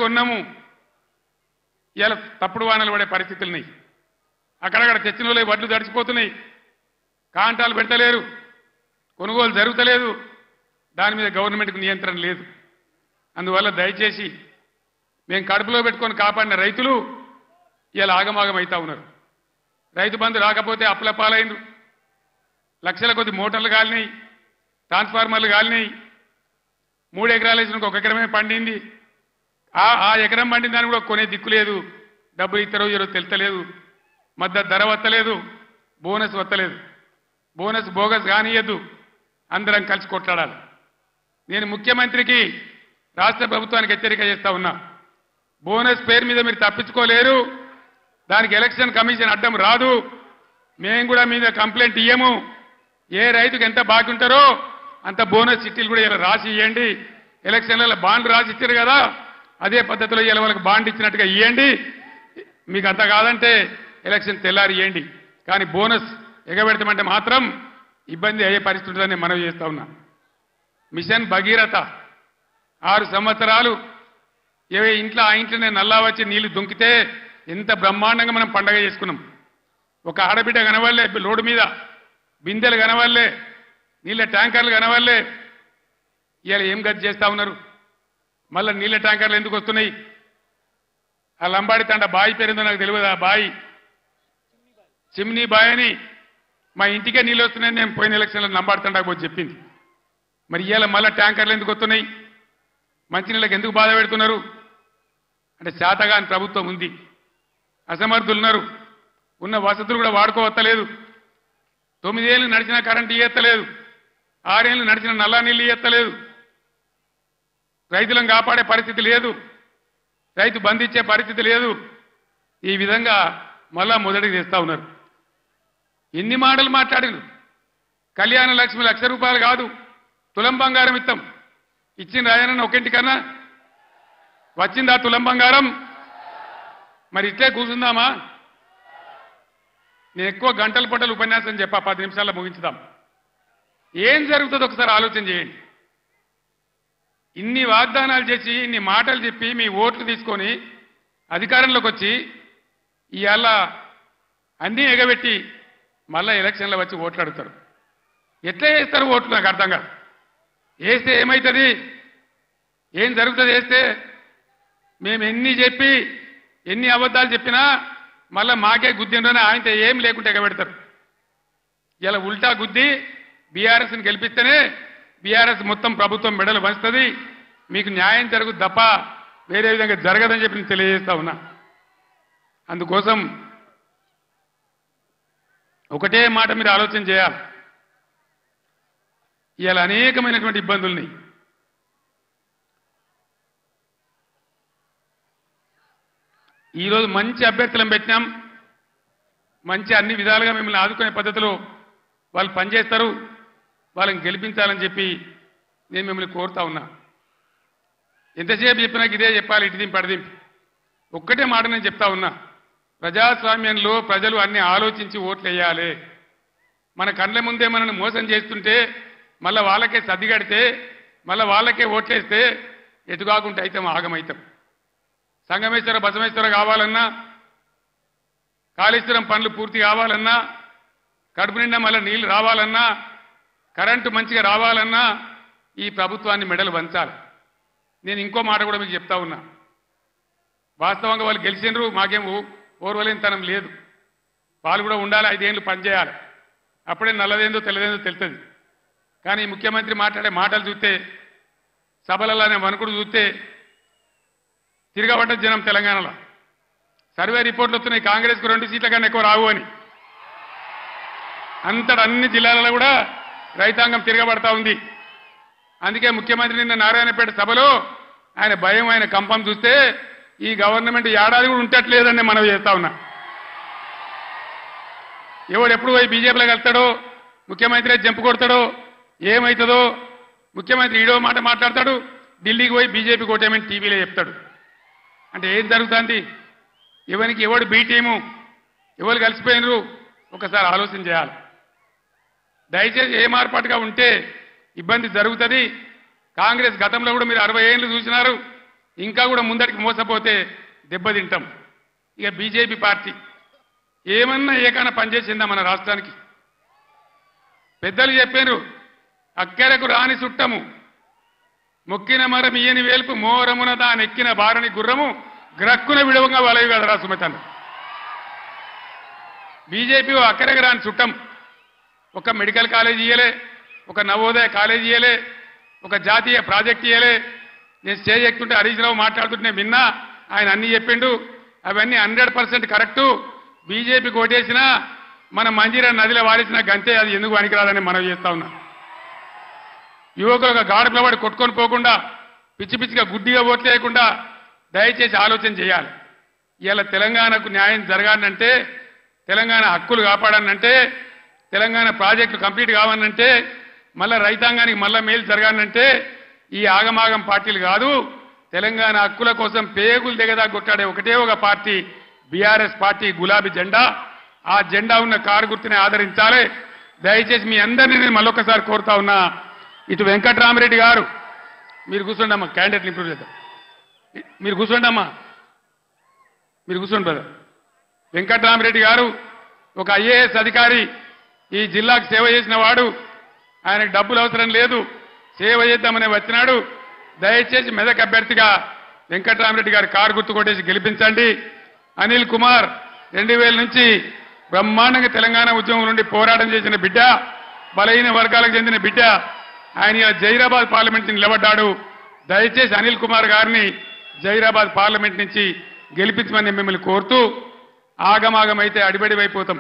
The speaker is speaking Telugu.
కొన్నాము ఇలా తప్పుడు వానలు పడే పరిస్థితులున్నాయి అక్కడక్కడ తెచ్చిన వాళ్ళే వడ్లు తడిచిపోతున్నాయి కాంటాలు పెడతలేరు కొనుగోలు జరుగుతలేదు దాని మీద గవర్నమెంట్కు నియంత్రణ లేదు అందువల్ల దయచేసి మేము కడుపులో పెట్టుకొని కాపాడిన రైతులు ఇలా ఆగమాగం అవుతా ఉన్నారు రైతు బంధు రాకపోతే అప్పుల పాలైండ్రు లక్షల కొద్ది మోటార్లు కాలినాయి ట్రాన్స్ఫార్మర్లు కాలినాయి 3 ఎకరాలు వేసిన 1 ఎకరమే పండింది ఆ ఎకరం పండిన దాన్ని కూడా కొనే దిక్కు లేదు డబ్బులు ఇస్తారో ఈరోజు తెలుస్తలేదు మద్దతు ధర వత్తలేదు బోనస్ వత్తలేదు బోనస్ బోగస్ కానియద్దు అందరం కలిసి కొట్లాడాలి నేను ముఖ్యమంత్రికి రాష్ట్ర ప్రభుత్వానికి హెచ్చరిక చేస్తా ఉన్నా బోనస్ పేరు మీద మీరు తప్పించుకోలేరు దానికి ఎలక్షన్ కమిషన్ అడ్డం రాదు మేము కూడా మీద కంప్లైంట్ ఇయ్యము ఏ రైతుకు ఎంత బాకీ ఉంటారో అంత బోనస్ చిట్టీలు కూడా ఇలా రాసి ఇవ్వండి ఎలక్షన్లలో బాండ్ రాసి ఇచ్చారు కదా అదే పద్ధతిలో ఇలా వాళ్ళకి బాండ్ ఇచ్చినట్టుగా ఇవ్వండి మీకు అంత కాదంటే ఎలక్షన్ తెల్లారి ఇవ్వండి కానీ బోనస్ ఎగబెడతామంటే మాత్రం ఇబ్బంది అయ్యే పరిస్థితి ఉంటుందని మనవి చేస్తా ఉన్నా మిషన్ భగీరథ 6 సంవత్సరాలు ఇంట్లో ఆ ఇంట్లోనే నల్లా వచ్చి నీళ్లు దుంకితే ఎంత బ్రహ్మాండంగా మనం పండగ చేసుకున్నాం ఒక ఆడబిడ్డ కనవల్లే లోడు మీద బిందెలు కనవల్లే నీళ్ళ ట్యాంకర్లు కనవల్లే ఇవాళ ఏం గతి చేస్తా ఉన్నారు మళ్ళీ నీళ్ళ ట్యాంకర్లు ఎందుకు వస్తున్నాయి ఆ లంబాడి తండ బాయి పేరుందో నాకు తెలియదు ఆ బాయి చిమ్నీ బాయ్ అని మా ఇంటికే నీళ్ళు వస్తున్నాయని నేను పోయిన ఎలక్షన్లో లంబాడి తండాకు పోయి చెప్పింది మరి ఇవాళ మళ్ళీ ట్యాంకర్లు ఎందుకు వస్తున్నాయి మంచినీళ్ళకి ఎందుకు బాధ పెడుతున్నారు అంటే శాతగాని ప్రభుత్వం ఉంది అసమర్థులు ఉన్నారు ఉన్న వసతులు కూడా వాడుకోవత్తలేదు 9 ఏళ్ళు నడిచిన కరెంటు ఇయ్యత్తలేదు 6 ఏళ్ళు నడిచిన నల్లా నీళ్ళు ఇయ్యత్తలేదు రైతులను కాపాడే పరిస్థితి లేదు రైతు బంధించే పరిస్థితి లేదు ఈ విధంగా మళ్ళా మొదటికి తెస్తా ఉన్నారు ఎన్ని మాటలు మాట్లాడిను కళ్యాణ లక్ష్మి ₹1,00,000 కాదు తులం బంగారం ఇచ్చిన రాయనన్న ఒకింటికన్నా వచ్చిందా తులం బంగారం మరి ఇట్లే కూర్చుందామా నేను ఎక్కువ గంటల పట్టలు ఉపన్యాసం చెప్పా 10 నిమిషాల్లో ముగించుదాం ఏం జరుగుతుందో ఒకసారి ఆలోచన చేయండి ఇన్ని వాగ్దానాలు చేసి ఇన్ని మాటలు చెప్పి మీ ఓట్లు తీసుకొని అధికారంలోకి వచ్చి ఇవాళ అన్నీ ఎగబెట్టి మళ్ళా ఎలక్షన్లో వచ్చి ఓట్లు అడుగుతారు ఎట్లా వేస్తారు ఓట్లు నాకు అర్థం కాదు వేస్తే ఏమవుతుంది ఏం జరుగుతుంది వేస్తే మేము ఎన్ని చెప్పి ఎన్ని అబద్ధాలు చెప్పినా మళ్ళీ మాకే గుద్దిండ్రని ఆయనతో ఏం లేకుంటే ఎగబెడతారు ఇలా ఉల్టా గుద్ది బీఆర్ఎస్ని గెలిపిస్తేనే బీఆర్ఎస్ మొత్తం ప్రభుత్వం మెడలు పంచుతుంది మీకు న్యాయం జరుగుతుంది తప్ప వేరే విధంగా జరగదని చెప్పి నేను తెలియజేస్తా ఉన్నా అందుకోసం ఒకటే మాట మీరు ఆలోచన చేయాలి ఇలా అనేకమైనటువంటి ఇబ్బందుల్ని ఈరోజు మంచి అభ్యర్థులను పెట్టినాం మంచి అన్ని విధాలుగా మిమ్మల్ని ఆదుకునే పద్ధతిలో వాళ్ళు పనిచేస్తారు వాళ్ళని గెలిపించాలని చెప్పి నేను మిమ్మల్ని కోరుతా ఉన్నా ఎంతసేపు చెప్పినా ఇదే చెప్పాలి ఇటు దింపి అడిదింపి ఒక్కటే మాట నేను చెప్తా ఉన్నా ప్రజాస్వామ్యంలో ప్రజలు అన్ని ఆలోచించి ఓట్లు వేయాలి మన కళ్ళ ముందే మనల్ని మోసం చేస్తుంటే మళ్ళీ వాళ్ళకే సర్దిగడితే మళ్ళీ వాళ్ళకే ఓట్లేస్తే ఎటు కాకుండా అయితే ఆగమవుతాం సంగమేశ్వర బసమేశ్వర కావాలన్నా కాళేశ్వరం పనులు పూర్తి కావాలన్నా కడుపు నిండా మళ్ళీ నీళ్లు రావాలన్నా కరెంటు మంచిగా రావాలన్నా ఈ ప్రభుత్వాన్ని మెడలు వంచాలి నేను ఇంకో మాట కూడా మీకు చెప్తా ఉన్నా వాస్తవంగా వాళ్ళు గెలిచినరు మాకేం ఓర్వలేనితనం లేదు వాళ్ళు కూడా ఉండాలి 5 ఏళ్ళు పనిచేయాలి అప్పుడే నల్లదేందో తెల్లదేందో తెలుస్తుంది కానీ ముఖ్యమంత్రి మాట్లాడే మాటలు చూస్తే సభలలోనే వణుకుడు చూస్తే తిరగబడ్డ జనం తెలంగాణలో సర్వే రిపోర్ట్లు వస్తున్నాయి కాంగ్రెస్కు 2 సీట్ల కన్నా ఎక్కువ రావు అని అంతటా అన్ని జిల్లాలలో కూడా రైతాంగం తిరగబడతా ఉంది అందుకే ముఖ్యమంత్రి నిన్న నారాయణపేట సభలో ఆయన భయం ఆయన కంపం చూస్తే ఈ గవర్నమెంట్ ఏడాది కూడా ఉండట్లేదని మనం చేస్తా ఉన్నా ఎవడు ఎప్పుడు పోయి బీజేపీలో కలుస్తాడో ముఖ్యమంత్రి జంపు కొడతాడో ఏమవుతుందో ముఖ్యమంత్రి ఈడో మాట మాట్లాడతాడు ఢిల్లీకి పోయి బీజేపీ కోటేమని టీవీలో చెప్తాడు అంటే ఏం జరుగుతుంది ఎవరికి ఎవడు బీ టీము ఎవరు కలిసిపోయినరు ఒకసారి ఆలోచన చేయాలి దయచేసి ఏ మార్పాటుగా ఉంటే ఇబ్బంది జరుగుతుంది కాంగ్రెస్ గతంలో కూడా మీరు 60 ఏళ్ళు చూసినారు ఇంకా కూడా ముందరికి మోసపోతే దెబ్బతింటాం. ఇక బీజేపీ పార్టీ ఏమన్నా ఏకైనా పనిచేసిందా మన రాష్ట్రానికి? పెద్దలు చెప్పారు, అక్కెరకు రాని చుట్టము మొక్కిన మరం ఇయ్యని వేల్పు మోరమున దానెక్కిన బారని గుర్రము గ్రక్కున విడవంగా వలవి కదరా సుమతన్న. బీజేపీ అక్కడికి రాని చుట్టం. ఒక మెడికల్ కాలేజ్ ఇయ్యలే, ఒక నవోదయ కాలేజ్ ఇయ్యలే, ఒక జాతీయ ప్రాజెక్ట్ ఇయ్యలే. నేను స్టేజ్ ఎక్కుతుంటే హరీష్ రావు మాట్లాడుతుంటే నేను విన్నా, ఆయన అన్ని చెప్పిండు. అవన్నీ 100% కరెక్టు. బీజేపీకి ఓటేసినా మన మంజీరా నదిలో వారేసిన గంతే, అది ఎందుకు పనికిరాదని మనం చేస్తా ఉన్నా. యువకులు ఒక గాడుపుల వాడి కొట్టుకొని పోకుండా, పిచ్చి పిచ్చిగా గుడ్డిగా ఓట్లేయకుండా దయచేసి ఆలోచన చేయాలి. ఇవాళ తెలంగాణకు న్యాయం జరగాలంటే, తెలంగాణ హక్కులు కాపాడాలంటే, తెలంగాణ ప్రాజెక్టులు కంప్లీట్ కావాలంటే, మళ్ళా రైతాంగానికి మళ్ళా మేలు జరగాలంటే ఈ ఆగమాగం పార్టీలు కాదు. తెలంగాణ హక్కుల కోసం పేగులు దిగదా కొట్టాడే ఒకటే ఒక పార్టీ బీఆర్ఎస్ పార్టీ, గులాబీ జెండా. ఆ జెండా ఉన్న కారు గుర్తుని ఆదరించాలి. దయచేసి మీ అందరినీ నేను మళ్ళొకసారి కోరుతా ఉన్నా. ఇటు వెంకట్రామరెడ్డి గారు, మీరు కూర్చోండి అమ్మా, క్యాండిడేట్లు ఇంప్రూవ్ చేద్దాం. మీరు కూర్చోండి అమ్మా, మీరు కూర్చోండి బ్రదర్. వెంకట్రామరెడ్డి గారు ఒక ఐఏఎస్ అధికారి, ఈ జిల్లాకు సేవ చేసిన వాడు. ఆయనకు డబ్బులు అవసరం లేదు, సేవ చేద్దామని వచ్చినాడు. దయచేసి మెదక్ అభ్యర్థిగా వెంకట్రామరెడ్డి గారి కారు గుర్తు కొట్టేసి గెలిపించండి. అనిల్ కుమార్ 2000 నుంచి బ్రహ్మాండంగా తెలంగాణ ఉద్యమం నుండి పోరాటం చేసిన బిడ్డ, బలహీన వర్గాలకు చెందిన బిడ్డ. ఆయన జైరాబాద్ పార్లమెంట్ నుంచి నిలబడ్డాడు. దయచేసి అనిల్ కుమార్ గారిని జైరాబాద్ పార్లమెంట్ నుంచి గెలిపించమని మిమ్మల్ని కోరుతూ, ఆగమాగమైతే అడిబడివైపోతాం.